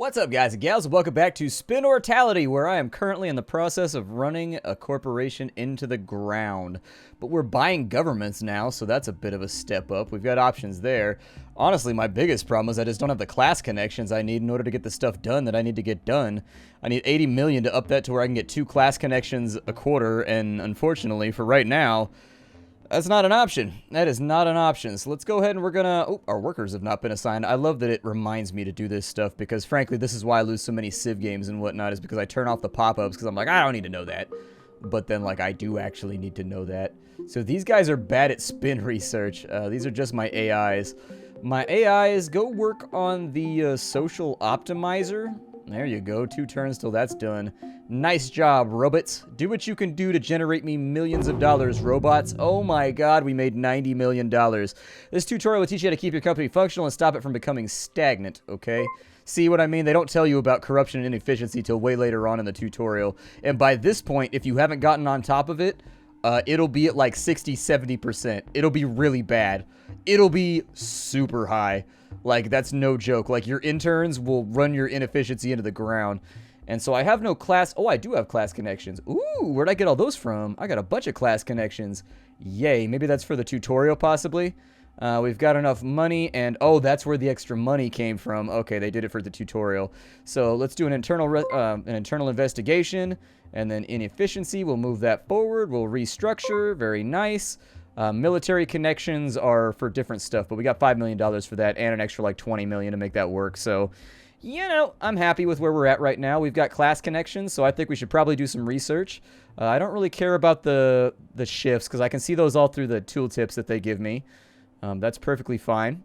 What's up, guys and gals? Welcome back to Spinnortality, where I am currently in the process of running a corporation into the ground. But we're buying governments now, so that's a bit of a step up. We've got options there. Honestly, my biggest problem is I just don't have the class connections I need in order to get the stuff done that I need to get done. I need 80 million to up that to where I can get 2 class connections a quarter, and unfortunately, for right now, that's not an option. That is not an option. So let's go ahead and we're gonna... Oh, our workers have not been assigned. I love that it reminds me to do this stuff because, frankly, this is why I lose so many Civ games and whatnot, is because I turn off the pop-ups because I'm like, I don't need to know that. But then, like, I do actually need to know that. So these guys are bad at spin research. These are just my AIs. My AIs, go work on the social optimizer. There you go. 2 turns till that's done. Nice job, robots. Do what you can do to generate me millions of dollars, robots. Oh my god, we made $90 million. This tutorial will teach you how to keep your company functional and stop it from becoming stagnant, okay? See what I mean? They don't tell you about corruption and inefficiency till way later on in the tutorial. And by this point, if you haven't gotten on top of it, it'll be at like 60-70%. It'll be really bad. It'll be super high. Like, that's no joke. Like, your interns will run your inefficiency into the ground. And so I have no class... Oh, I do have class connections. Ooh, where'd I get all those from? I got a bunch of class connections. Yay. Maybe that's for the tutorial, possibly. We've got enough money, and... Oh, that's where the extra money came from. Okay, they did it for the tutorial. So let's do an internal investigation, and then inefficiency. We'll move that forward. We'll restructure. Very nice. Military connections are for different stuff, but we got $5 million for that, and an extra, like, $20 million to make that work, so... You know, I'm happy with where we're at right now. We've got class connections, so I think we should probably do some research. I don't really care about the shifts, because I can see those all through the tooltips that they give me. That's perfectly fine.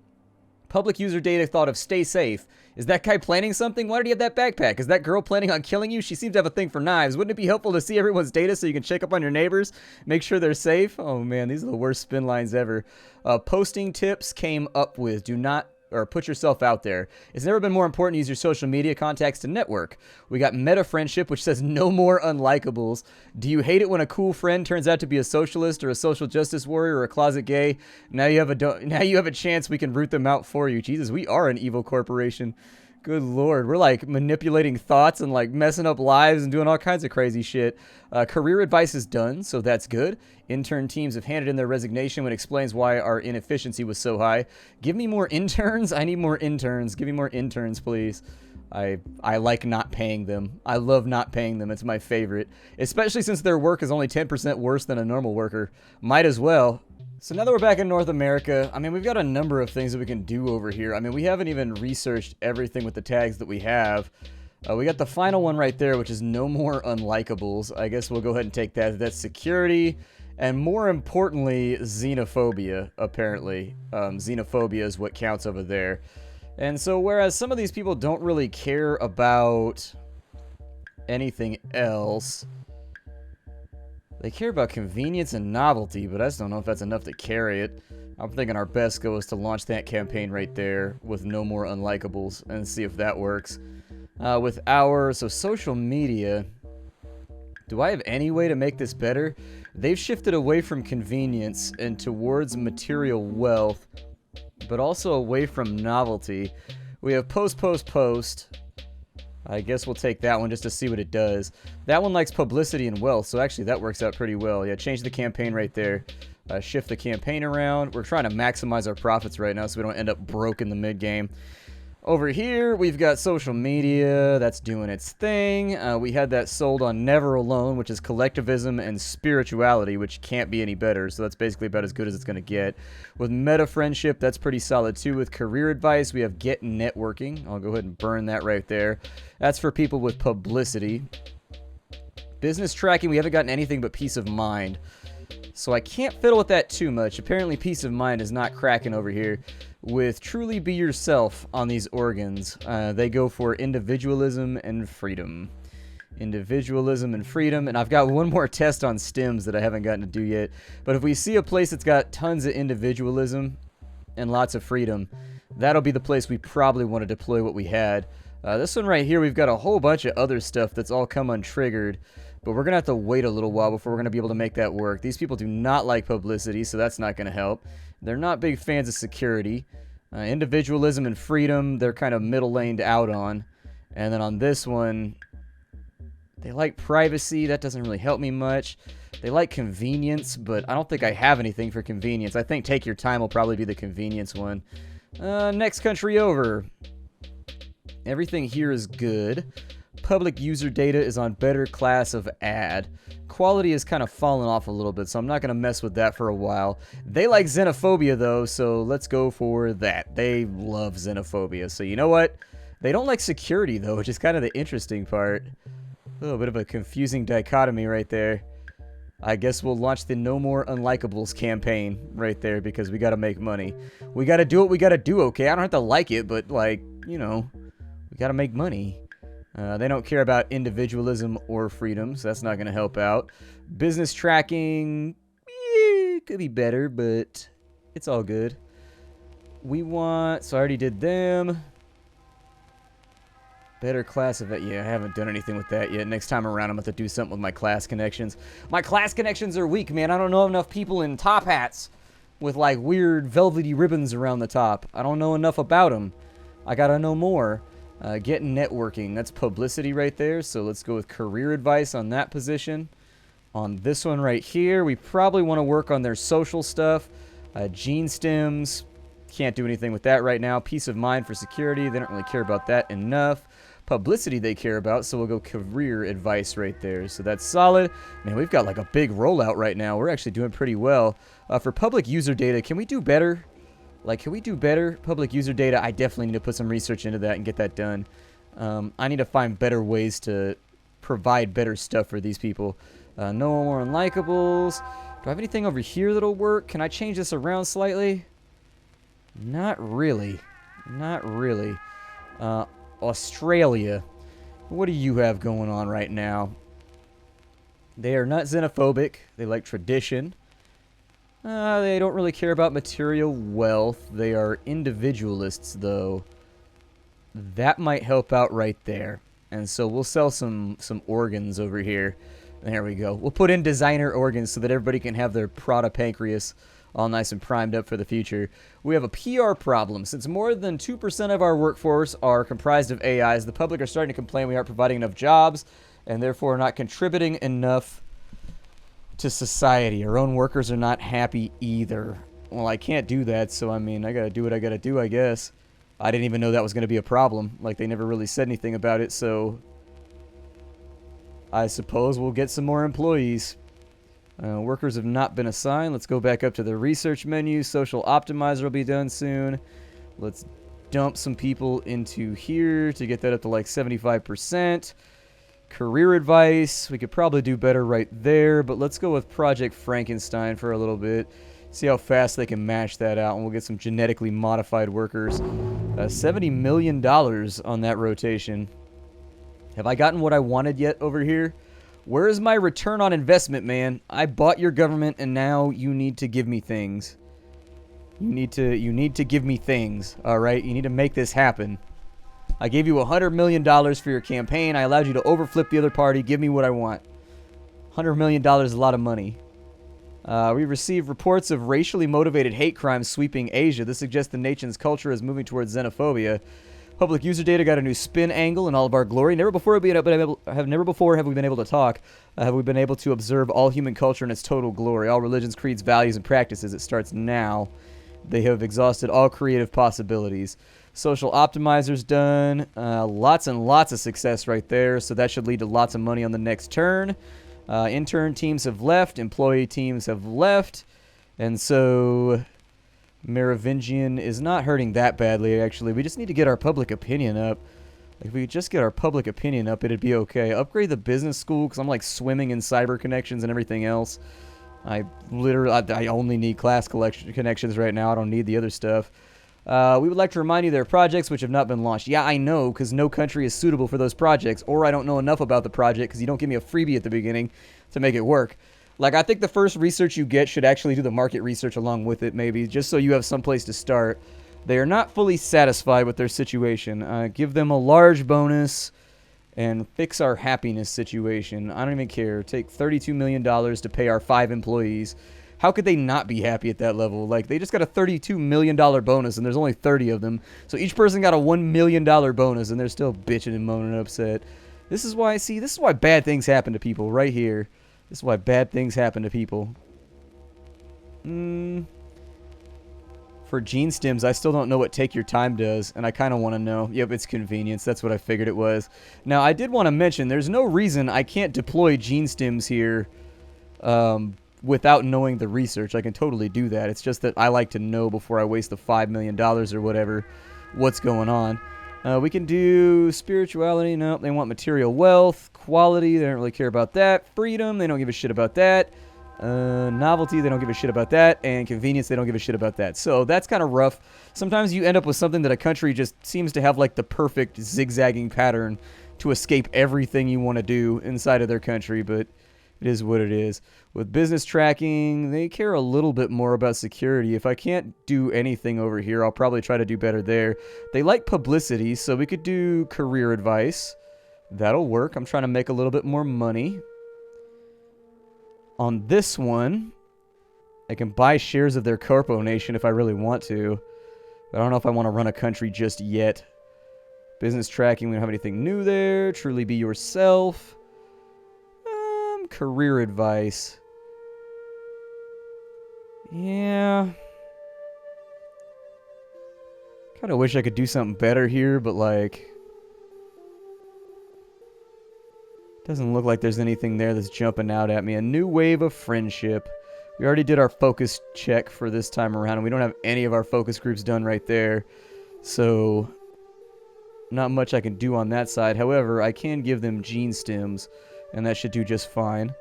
Public user data thought of stay safe. Is that guy planning something? Why did he have that backpack? Is that girl planning on killing you? She seems to have a thing for knives. Wouldn't it be helpful to see everyone's data so you can check up on your neighbors? Make sure they're safe? Oh man, these are the worst spin lines ever. Posting tips came up with do not... or put yourself out there. It's never been more important to use your social media contacts to network. We got meta friendship, which says no more unlikables. Do you hate it when a cool friend turns out to be a socialist or a social justice warrior or a closet gay? Now you have a chance we can root them out for you. Jesus, we are an evil corporation. Good lord, we're like manipulating thoughts and like messing up lives and doing all kinds of crazy shit. Career advice is done, so that's good. Intern teams have handed in their resignation, which explains why our inefficiency was so high. Give me more interns. I need more interns. Give me more interns, please. I like not paying them. I love not paying them. It's my favorite. Especially since their work is only 10% worse than a normal worker. Might as well. So now that we're back in North America, I mean, we've got a number of things that we can do over here. I mean, we haven't even researched everything with the tags that we have. We got the final one right there, which is no more unlikables. I guess we'll go ahead and take that. That's security, and more importantly, xenophobia, apparently. Xenophobia is what counts over there. And so whereas some of these people don't really care about anything else... They care about convenience and novelty, but I just don't know if that's enough to carry it. I'm thinking our best go is to launch that campaign right there with no more unlikables and see if that works. So social media, do I have any way to make this better? They've shifted away from convenience and towards material wealth, but also away from novelty. We have post. I guess we'll take that one just to see what it does. That one likes publicity and wealth, so actually that works out pretty well. Yeah, change the campaign right there. Shift the campaign around. We're trying to maximize our profits right now so we don't end up broke in the mid-game. Over here, we've got social media. That's doing its thing. We had that sold on Never Alone, which is collectivism and spirituality, which can't be any better. So that's basically about as good as it's going to get. With meta friendship, that's pretty solid too. With career advice, we have get networking. I'll go ahead and burn that right there. That's for people with publicity. Business tracking, we haven't gotten anything but peace of mind. So I can't fiddle with that too much. Apparently peace of mind is not cracking over here. With truly be yourself on these organs, they go for individualism and freedom. Individualism and freedom. And I've got one more test on stems that I haven't gotten to do yet. But if we see a place that's got tons of individualism and lots of freedom, that'll be the place we probably want to deploy what we had. This one right here, we've got a whole bunch of other stuff that's all come untriggered. But we're going to have to wait a little while before we're going to be able to make that work. These people do not like publicity, so that's not going to help. They're not big fans of security. Individualism and freedom, they're kind of middle-laned out on. And then on this one, they like privacy. That doesn't really help me much. They like convenience, but I don't think I have anything for convenience. I think take your time will probably be the convenience one. Next country over. Everything here is good. Public user data is on better class of ad. Quality has kind of fallen off a little bit, so I'm not going to mess with that for a while. They like xenophobia, though, so let's go for that. They love xenophobia. So you know what? They don't like security, though, which is kind of the interesting part. A little bit of a confusing dichotomy right there. I guess we'll launch the No More Unlikables campaign right there because we got to make money. We got to do what we got to do, okay? I don't have to like it, but, like, you know, we got to make money. They don't care about individualism or freedom, so that's not going to help out. Business tracking, could be better, but it's all good. We want, so I already did them. Better class of it. Yeah, I haven't done anything with that yet. Next time around, I'm going to have to do something with my class connections. My class connections are weak, man. I don't know enough people in top hats with, like, weird velvety ribbons around the top. I don't know enough about them. I got to know more. Get networking. That's publicity right there. So let's go with career advice on that position. On this one right here, we probably want to work on their social stuff. Gene stems. Can't do anything with that right now. Peace of mind for security. They don't really care about that enough. Publicity they care about, so we'll go career advice right there. So that's solid. Man, we've got like a big rollout right now. We're actually doing pretty well. For public user data, can we do better? Like, can we do better? Public user data, I definitely need to put some research into that and get that done. I need to find better ways to provide better stuff for these people. No more unlikables. Do I have anything over here that'll work? Can I change this around slightly? Not really. Not really. Australia. What do you have going on right now? They are not xenophobic. They like tradition. They don't really care about material wealth. They are individualists, though. That might help out right there. And so we'll sell some organs over here. There we go. We'll put in designer organs so that everybody can have their Prada pancreas all nice and primed up for the future. We have a PR problem. Since more than 2% of our workforce are comprised of AIs, the public are starting to complain we aren't providing enough jobs and therefore are not contributing enough to society. Our own workers are not happy either. Well, I can't do that, so I mean, I gotta do what I gotta do, I guess. I didn't even know that was gonna be a problem. Like, they never really said anything about it, so I suppose we'll get some more employees. Workers have not been assigned. Let's go back up to the research menu. Social optimizer will be done soon. Let's dump some people into here to get that up to like 75%. Career advice. We could probably do better right there, but let's go with Project Frankenstein for a little bit. See how fast they can mash that out, and we'll get some genetically modified workers. $70 million on that rotation. Have I gotten what I wanted yet over here? Where is my return on investment, man? I bought your government, and now you need to give me things. You need to give me things, all right? You need to make this happen. I gave you $100 million for your campaign. I allowed you to overflip the other party. Give me what I want. $100 million is a lot of money. We received reports of racially motivated hate crimes sweeping Asia. This suggests the nation's culture is moving towards xenophobia. Public user data got a new spin angle in all of our glory. Never before have we been able to talk. Have we been able to observe all human culture in its total glory, all religions, creeds, values, and practices. It starts now. They have exhausted all creative possibilities. Social optimizers done. Lots and lots of success right there, so that should lead to lots of money on the next turn. Intern teams have left. Employee teams have left. And so Merovingian is not hurting that badly, actually. We just need to get our public opinion up. If we could just get our public opinion up, it'd be okay. Upgrade the business school, because I'm like swimming in cyber connections and everything else. I only need class connections right now. I don't need the other stuff. We would like to remind you there are projects which have not been launched. Yeah, I know, because no country is suitable for those projects, or I don't know enough about the project because you don't give me a freebie at the beginning to make it work. Like, I think the first research you get should actually do the market research along with it, maybe, just so you have some place to start. They are not fully satisfied with their situation. Give them a large bonus and fix our happiness situation. I don't even care. Take $32 million to pay our 5 employees. How could they not be happy at that level? Like, they just got a $32 million bonus, and there's only 30 of them. So each person got a $1 million bonus, and they're still bitching and moaning and upset. This is why, see, this is why bad things happen to people right here. This is why bad things happen to people. For gene stems, I still don't know what take your time does, and I kind of want to know. Yep, it's convenience. That's what I figured it was. Now, I did want to mention, there's no reason I can't deploy gene stems here without knowing the research. I can totally do that. It's just that I like to know before I waste the $5 million or whatever what's going on. We can do spirituality. No, they want material wealth. Quality, they don't really care about that. Freedom, they don't give a shit about that. Novelty, they don't give a shit about that. And convenience, they don't give a shit about that. So that's kind of rough. Sometimes you end up with something that a country just seems to have like the perfect zigzagging pattern to escape everything you want to do inside of their country, but it is what it is. With business tracking, they care a little bit more about security. If I can't do anything over here, I'll probably try to do better there. They like publicity, so we could do career advice. That'll work. I'm trying to make a little bit more money. On this one, I can buy shares of their corpo nation if I really want to. But I don't know if I want to run a country just yet. Business tracking, we don't have anything new there. Truly be yourself. Career advice. Yeah. Kind of wish I could do something better here, but like... doesn't look like there's anything there that's jumping out at me. A new wave of friendship. We already did our focus check for this time around, and we don't have any of our focus groups done right there. So, not much I can do on that side. However, I can give them gene stems, and that should do just fine.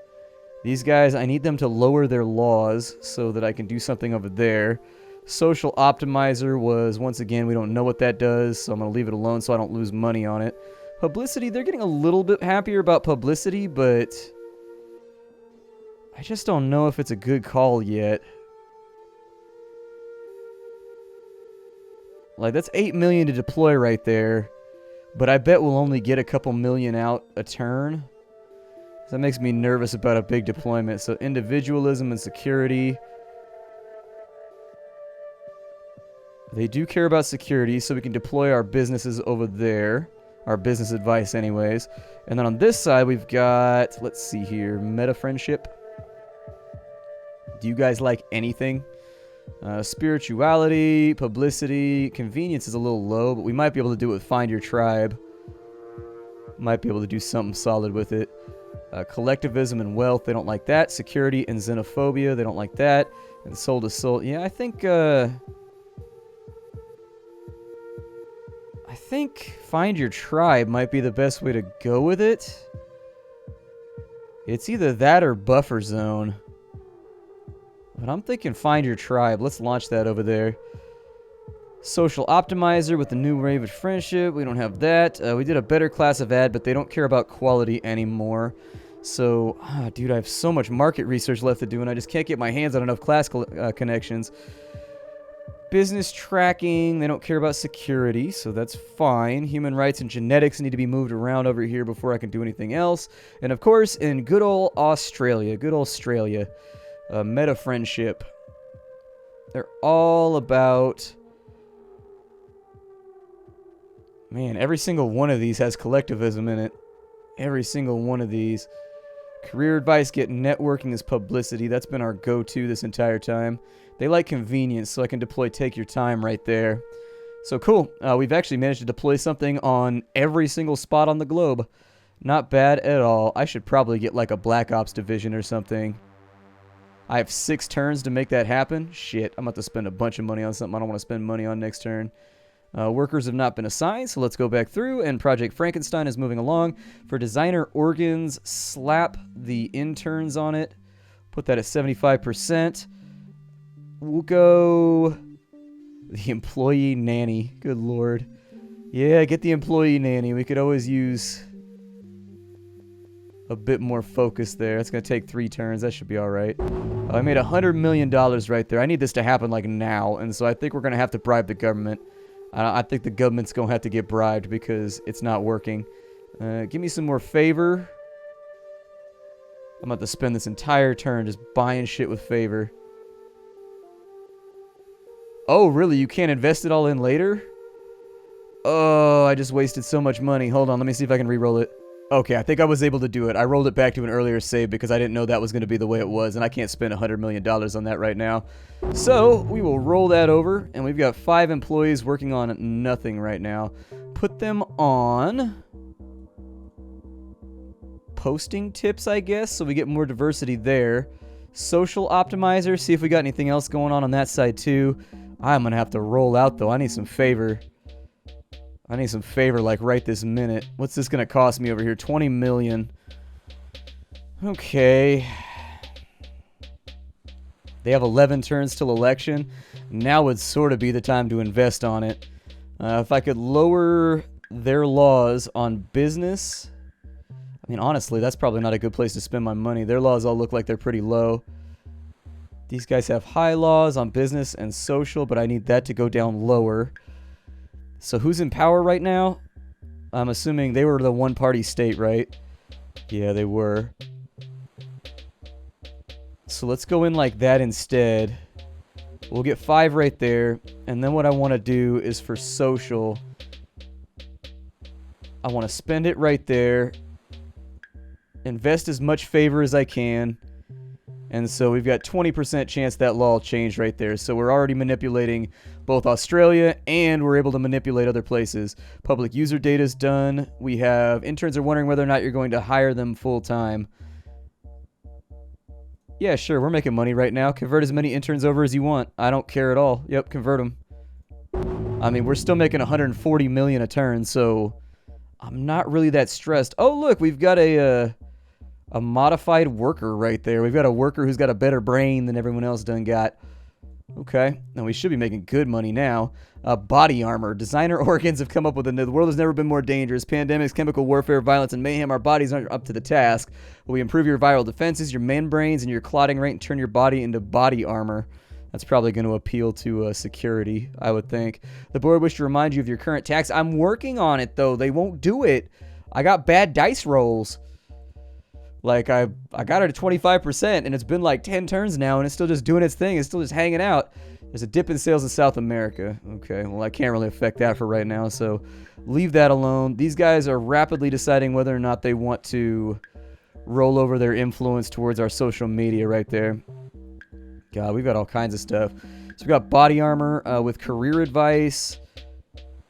These guys, I need them to lower their laws so that I can do something over there. Social optimizer was, once again, we don't know what that does, so I'm going to leave it alone so I don't lose money on it. Publicity, they're getting a little bit happier about publicity, but I just don't know if it's a good call yet. Like, that's $8 million to deploy right there, but I bet we'll only get a couple million out a turn. So that makes me nervous about a big deployment. So individualism and security. They do care about security, so we can deploy our businesses over there. Our business advice anyways. And then on this side, we've got, let's see here, meta friendship. Do you guys like anything? Spirituality, publicity, convenience is a little low, but we might be able to do it with find your tribe. Might be able to do something solid with it. Collectivism and wealth, they don't like that. Security and xenophobia, they don't like that. And soul to soul, yeah, I think find your tribe might be the best way to go with it. It's either that or buffer zone. But I'm thinking find your tribe. Let's launch that over there. Social optimizer with the new wave of friendship. We don't have that. We did a better class of ad, but they don't care about quality anymore. So, dude, I have so much market research left to do, and I just can't get my hands on enough class connections. Business tracking, they don't care about security, so that's fine. Human rights and genetics need to be moved around over here before I can do anything else. And of course, in good old Australia, meta friendship. They're all about... Man, every single one of these has collectivism in it. Every single one of these. Career advice, get networking as publicity. That's been our go-to this entire time. They like convenience, so I can deploy take your time right there. So cool. We've actually managed to deploy something on every single spot on the globe. Not bad at all. I should probably get like a Black Ops division or something. I have 6 turns to make that happen. Shit, I'm about to spend a bunch of money on something I don't want to spend money on next turn. Workers have not been assigned, so let's go back through. And Project Frankenstein is moving along. For designer organs, slap the interns on it. Put that at 75%. We'll go the employee nanny. Good lord. Yeah, get the employee nanny. We could always use a bit more focus there. It's going to take 3 turns. That should be all right. I made $100 million right there. I need this to happen like now, and so I think we're going to have to bribe the government. I think the government's going to have to get bribed because it's not working. Give me some more favor. I'm about to spend this entire turn just buying shit with favor. Oh, really? You can't invest it all in later? Oh, I just wasted so much money. Hold on, let me see if I can re-roll it. Okay, I think I was able to do it. I rolled it back to an earlier save because I didn't know that was going to be the way it was, and I can't spend $100 million on that right now. So, we will roll that over, and we've got 5 employees working on nothing right now. Put them on posting tips, I guess, so we get more diversity there. Social optimizer, see if we got anything else going on that side too. I'm going to have to roll out, though. I need some favor. I need some favor, like, right this minute. What's this going to cost me over here? 20 million. Okay. They have 11 turns till election. Now would sort of be the time to invest on it. If I could lower their laws on business... I mean, honestly, that's probably not a good place to spend my money. Their laws all look like they're pretty low. These guys have high laws on business and social, but I need that to go down lower. So who's in power right now? I'm assuming they were the one-party state, right? Yeah, they were. So let's go in like that instead. We'll get 5 right there. And then what I want to do is for social, I want to spend it right there. Invest as much favor as I can. And so we've got 20% chance that law will change right there. So we're already manipulating both Australia and we're able to manipulate other places. Public user data is done. We have interns are wondering whether or not you're going to hire them full time. Yeah, sure. We're making money right now. Convert as many interns over as you want. I don't care at all. Yep, convert them. I mean, we're still making 140 million a turn, so I'm not really that stressed. Oh, look, we've got a modified worker right there. We've got a worker who's got a better brain than everyone else done got. Okay, now we should be making good money now. Body armor. Designer organs have come up with the world has never been more dangerous. Pandemics, chemical warfare, violence, and mayhem. Our bodies aren't up to the task. We improve your viral defenses, your membranes, and your clotting rate and turn your body into body armor. That's probably going to appeal to security, I would think. The board wishes to remind you of your current tax. I'm working on it, though. They won't do it. I got bad dice rolls. Like, I got it at 25%, and it's been like 10 turns now, and it's still just doing its thing. It's still just hanging out. There's a dip in sales in South America. Okay, well, I can't really affect that for right now, so leave that alone. These guys are rapidly deciding whether or not they want to roll over their influence towards our social media right there. God, we've got all kinds of stuff. So we've got body armor with career advice.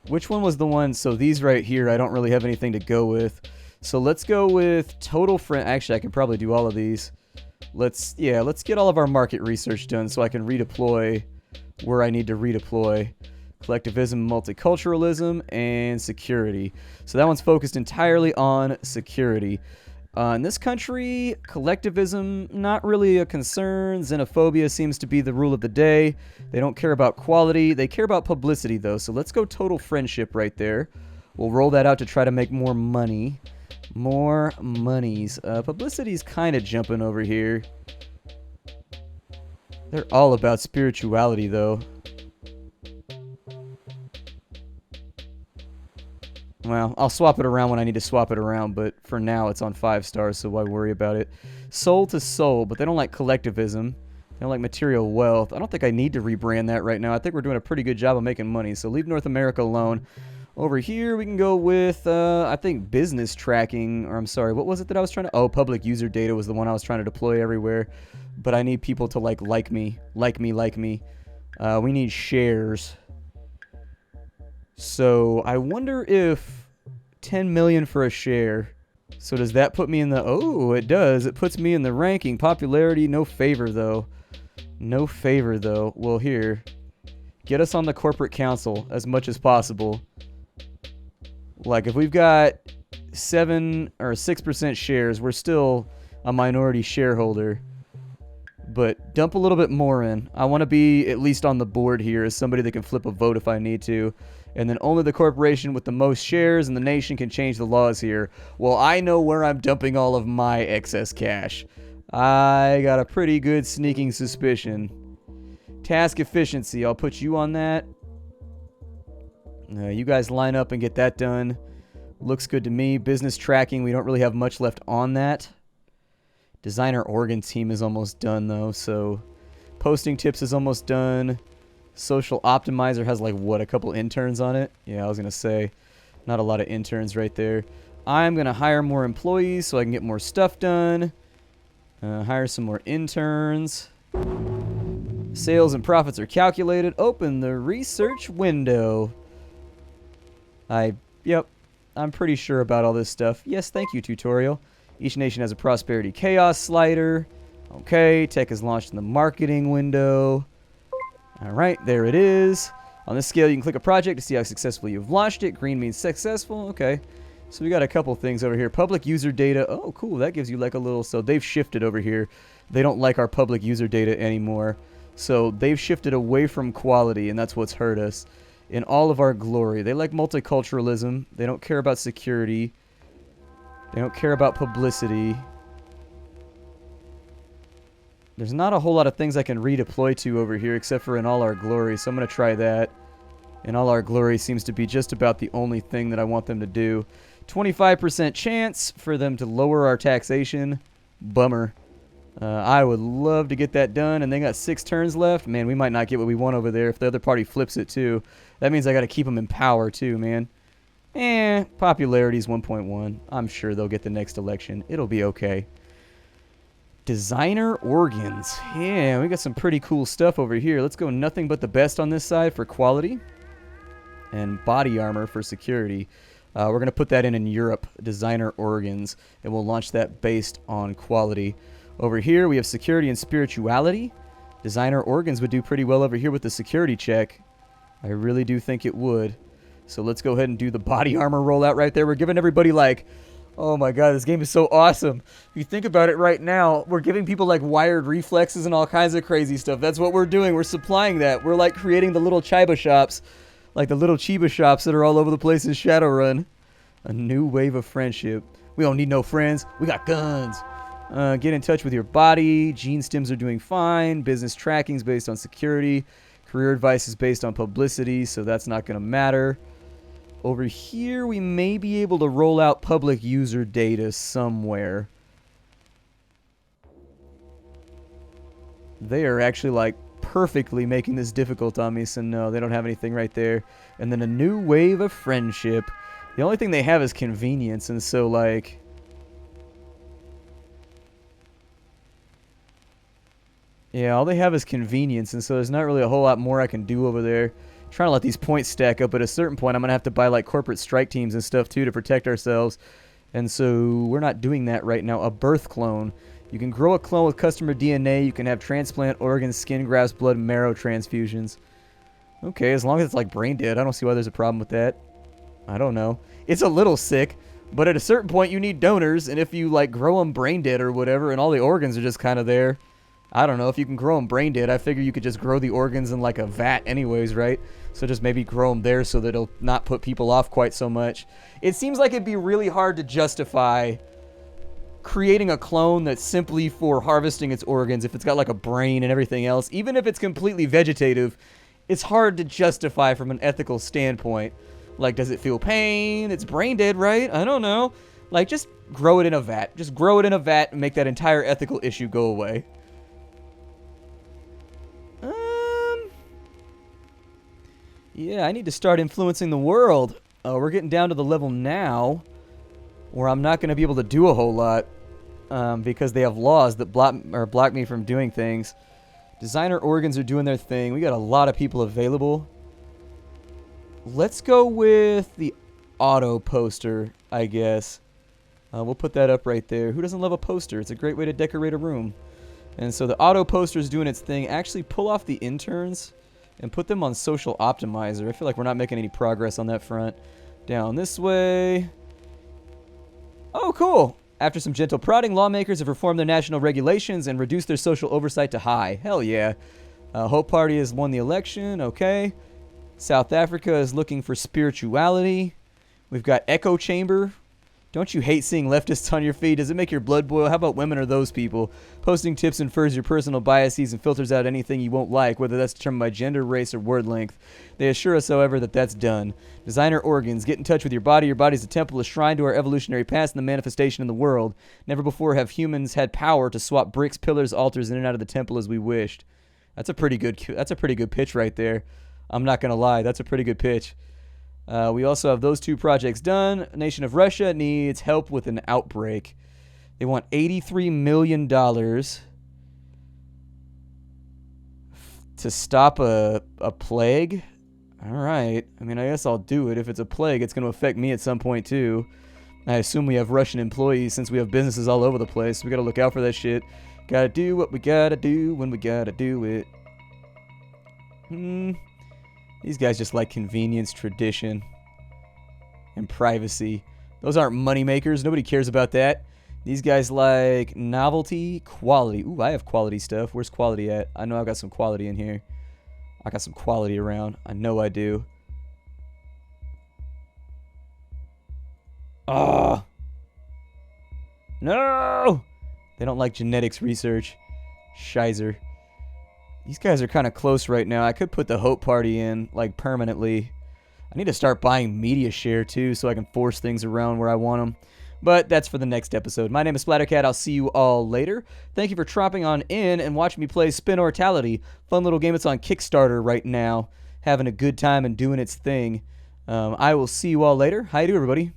Which one was the one? So these right here, I don't really have anything to go with. So let's go with total friend. Actually, I can probably do all of these. Let's get all of our market research done so I can redeploy where I need to redeploy. Collectivism, multiculturalism, and security. So that one's focused entirely on security. In this country, collectivism, not really a concern. Xenophobia seems to be the rule of the day. They don't care about quality. They care about publicity, though. So let's go total friendship right there. We'll roll that out to try to make more money. More monies. Publicity's kind of jumping over here. They're all about spirituality, though. Well, I'll swap it around when I need to swap it around, but for now it's on 5 stars, so why worry about it? Soul to soul, but they don't like collectivism. They don't like material wealth. I don't think I need to rebrand that right now. I think we're doing a pretty good job of making money, so leave North America alone. Over here, we can go with, I think, business tracking, or I'm sorry, what was it that I was trying to, oh, public user data was the one I was trying to deploy everywhere, but I need people to, like me. We need shares. So, I wonder if 10 million for a share. So, does that put me in the... Oh, it does. It puts me in the ranking. Popularity, no favor, though. No favor, though. Well, here. Get us on the corporate council as much as possible. Like, if we've got 7 or 6% shares, we're still a minority shareholder. But dump a little bit more in. I want to be at least on the board here as somebody that can flip a vote if I need to. And then only the corporation with the most shares in the nation can change the laws here. Well, I know where I'm dumping all of my excess cash. I got a pretty good sneaking suspicion. Task efficiency. I'll put you on that. You guys line up and get that done. Looks good to me. Business tracking. We don't really have much left on that. Designer organ team is almost done, though. So posting tips is almost done. Social optimizer has like what, a couple interns on it? Yeah, I was gonna say, not a lot of interns right there. I'm gonna hire more employees so I can get more stuff done. Hire some more interns. Sales and profits are calculated. Open the research window. Yep, I'm pretty sure about all this stuff. Yes, thank you, tutorial. Each nation has a prosperity chaos slider. Okay, tech is launched in the marketing window. Alright, there it is. On this scale, you can click a project to see how successfully you've launched it. Green means successful. Okay. So we got a couple things over here. Public user data. Oh, cool. That gives you like a little... So they've shifted over here. They don't like our public user data anymore. So they've shifted away from quality, and that's what's hurt us. In all of our glory. They like multiculturalism. They don't care about security. They don't care about publicity. There's not a whole lot of things I can redeploy to over here except for in all our glory, so I'm going to try that. In all our glory seems to be just about the only thing that I want them to do. 25% chance for them to lower our taxation. Bummer. I would love to get that done, and they got 6 turns left. Man, we might not get what we want over there if the other party flips it too. That means I got to keep them in power too, man. Popularity's 1.1. I'm sure they'll get the next election. It'll be okay. Designer organs. Yeah, we got some pretty cool stuff over here. Let's go nothing but the best on this side for quality. And body armor for security. We're going to put that in Europe. Designer organs. And we'll launch that based on quality. Over here, we have security and spirituality. Designer organs would do pretty well over here with the security check. I really do think it would. So let's go ahead and do the body armor rollout right there. We're giving everybody like... Oh my god, this game is so awesome. If you think about it right now, we're giving people like wired reflexes and all kinds of crazy stuff. That's what we're doing. We're supplying that. We're like creating the little Chiba shops. Like the little Chiba shops that are all over the place in Shadowrun. A new wave of friendship. We don't need no friends. We got guns. Get in touch with your body. Gene stims are doing fine. Business tracking's based on security. Career advice is based on publicity, so that's not going to matter. Over here, we may be able to roll out public user data somewhere. They are actually, like, perfectly making this difficult on me, so no, they don't have anything right there. And then a new wave of friendship. The only thing they have is convenience, and so, like... Yeah, all they have is convenience, and so there's not really a whole lot more I can do over there. Trying to let these points stack up. At a certain point, I'm going to have to buy like corporate strike teams and stuff too to protect ourselves. And so we're not doing that right now. A birth clone. You can grow a clone with customer DNA. You can have transplant organs, skin grafts, blood, marrow transfusions. Okay, as long as it's like brain dead, I don't see why there's a problem with that. I don't know. It's a little sick, but at a certain point you need donors, and if you like grow them brain dead or whatever and all the organs are just kind of there, I don't know. If you can grow them brain dead, I figure you could just grow the organs in like a vat anyways, right? So just maybe grow them there so that it'll not put people off quite so much. It seems like it'd be really hard to justify creating a clone that's simply for harvesting its organs if it's got like a brain and everything else. Even if it's completely vegetative, it's hard to justify from an ethical standpoint. Like, does it feel pain? It's brain dead, right? I don't know. Like, just grow it in a vat. Just grow it in a vat and make that entire ethical issue go away. Yeah, I need to start influencing the world. We're getting down to the level now where I'm not going to be able to do a whole lot because they have laws that block me from doing things. Designer organs are doing their thing. We got a lot of people available. Let's go with the auto poster, I guess. We'll put that up right there. Who doesn't love a poster? It's a great way to decorate a room. And so the auto poster is doing its thing. Actually, pull off the interns and put them on social optimizer. I feel like we're not making any progress on that front. Down this way. Oh, cool. After some gentle prodding, lawmakers have reformed their national regulations and reduced their social oversight to high. Hell yeah. Hope Party has won the election. Okay. South Africa is looking for spirituality. We've got echo chamber. Don't you hate seeing leftists on your feed? Does it make your blood boil? How about women or those people? Posting tips infers your personal biases and filters out anything you won't like, whether that's determined by gender, race, or word length. They assure us, however, that that's done. Designer organs. Get in touch with your body. Your body's a temple, a shrine to our evolutionary past and the manifestation in the world. Never before have humans had power to swap bricks, pillars, altars in and out of the temple as we wished. That's a pretty good pitch right there. I'm not gonna lie, that's a pretty good pitch. We also have those 2 projects done. Nation of Russia needs help with an outbreak. They want $83 million to stop a plague. All right. I mean, I guess I'll do it. If it's a plague, it's going to affect me at some point too. I assume we have Russian employees since we have businesses all over the place. We got to look out for that shit. Gotta do what we gotta do when we gotta do it. These guys just like convenience, tradition, and privacy. Those aren't money makers. Nobody cares about that. These guys like novelty, quality. Ooh, I have quality stuff. Where's quality at? I know I've got some quality in here. I got some quality around. I know I do. Oh. No! They don't like genetics research. Shizer. These guys are kind of close right now. I could put the Hope Party in, like, permanently. I need to start buying media share, too, so I can force things around where I want them. But that's for the next episode. My name is Splattercat. I'll see you all later. Thank you for tromping on in and watching me play Spinortality. Fun little game that's on Kickstarter right now. Having a good time and doing its thing. I will see you all later. How you doing, everybody?